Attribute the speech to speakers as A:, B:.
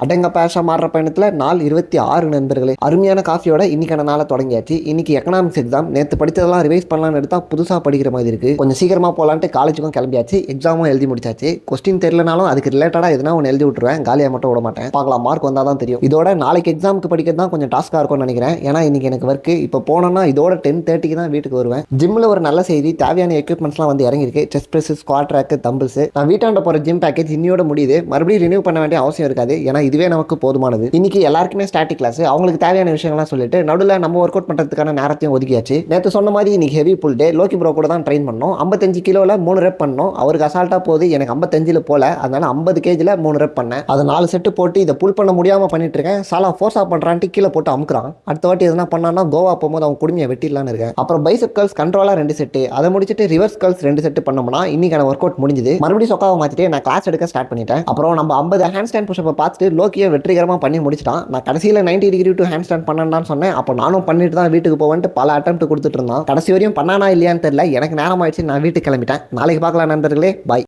A: அடங்க பேஷா மாறுற பயணத்தில் நாள் 26 நண்பர்களே. அருமையான காஃபியோட இன்னைக்கான நாளை தொடங்கியாச்சு. இன்னைக்கு எக்கனாமிக்ஸ் எக்ஸாம். நேற்று படித்ததெல்லாம் ரிவைஸ் பண்ணலான்னு எடுத்தா புதுசாக படிக்கிற மாதிரி இருக்கு. கொஞ்சம் சீக்கிரமா போகலான்ட்டு காலேஜுக்கும் கிளம்பியாச்சு. எக்ஸாமும் எழுதி முடிச்சாச்சு. கொஸ்டின் தெரியலனாலும் அதுக்கு ரிலேட்டடாக எதுனா ஒன்று எழுதி விட்டுருவேன். காலியாக மட்டும் விட மாட்டேன். பார்க்கலாம், மார்க் வந்தால் தான் தெரியும். இதோட நாளைக்கு எக்ஸாமுக்கு படிக்கிறது தான் கொஞ்சம் டாஸ்காக இருக்கும்னு நினைக்கிறேன். ஏன்னா இன்னைக்கு எனக்கு ஒர்க்கு. இப்போ போனோம்னா இதோட 10:30க்கு தான் வீட்டுக்கு வருவேன். ஜிம்மில் ஒரு நல்ல செய்தி, தேவையான எக்யூப்மெண்ட்ஸ்லாம் வந்து இறங்கிருக்கு. Chest press, squat rack, dumbbells. நான் வீட்டாண்ட போகிற ஜிம் பேக்கேஜ் இன்னியோட முடியுது. மறுபடியும் ரினியூ பண்ண வேண்டிய அவசியம் இருக்காது. ஏன்னா இதுவே நமக்கு போதுமானது. இன்னைக்கு எல்லாருக்குமே ஸ்டாட்டிக் கிளாஸ். அவங்களுக்கு தேவையான விஷயங்கள்லாம் சொல்லிட்டு நடுவில் நம்ம ஒர்க் அவுட் பண்ணுறதுக்கான நேரத்தையும் ஒதுக்கியாச்சு. நேற்று சொன்ன மாதிரி இன்னைக்கு ஹெவி புல் டே. லோக்கி ப்ரோ கூட தான் ட்ரெயின் பண்ணோம். 55 கிலோவில் 3 ரெப் பண்ணோம். அவருக்கு அசால்ட்டாக போகுது. எனக்கு 55 போல. அதனால 50 கேஜில் 3 ரெப் பண்ணேன். அதை 4 செட்டு போட்டு இதை புல் பண்ண முடியாமல் பண்ணிட்டு இருக்கேன். சாலா ஃபோர்ஸாக பண்ணுறான்ட்டு கீழே போட்டு அமுக்குறான். அடுத்த வாட்டி எதுனா பண்ணான்னா கோவா போகும்போது அவன் குடுமையை வெட்டிடலான்னு இருக்கேன். அப்புறம் பைசெப் கர்ல்ஸ் கண்ட்ரோலாக 2 செட்டு, அதை முடிச்சுட்டு ரிவர்ஸ் கர்ல்ஸ் 2 செட்டு பண்ணோம்னா இன்னைக்கான ஒர்க் அவுட் முடிஞ்சுது. மறுபடியும் சொக்காவை மாற்றிட்டு நான் கிளாஸ் எடுக்க ஸ்டார்ட் பண்ணிட்டேன். அப்புறம் நம்ம 50 ஹேண்ட் ஸ்டாண்ட் புஷ்அப்பை பார்த்துட்டு லோக்கியை வெற்றிகரமாக பண்ணி முடிச்சிட்டான். நான் கடைசியில் 90 டிகிரி டு ஹேண்ட் ஸ்டாண்ட் பண்ணான்னு சொன்னேன். அப்போ நானும் பண்ணிட்டு தான் வீட்டுக்கு போவேன்ட்டு பல அட்டெம்ப்ட் கொடுத்துட்டு இருந்தான். கடைசி வரையும் பண்ணானா இல்லையான்னு தெரியல. எனக்கு நேரம் ஆயிடுச்சு. நான் வீட்டுக்கு கிளம்பிட்டேன். நாளைக்கு பார்க்கலாம் நண்பர்களே. பாய்.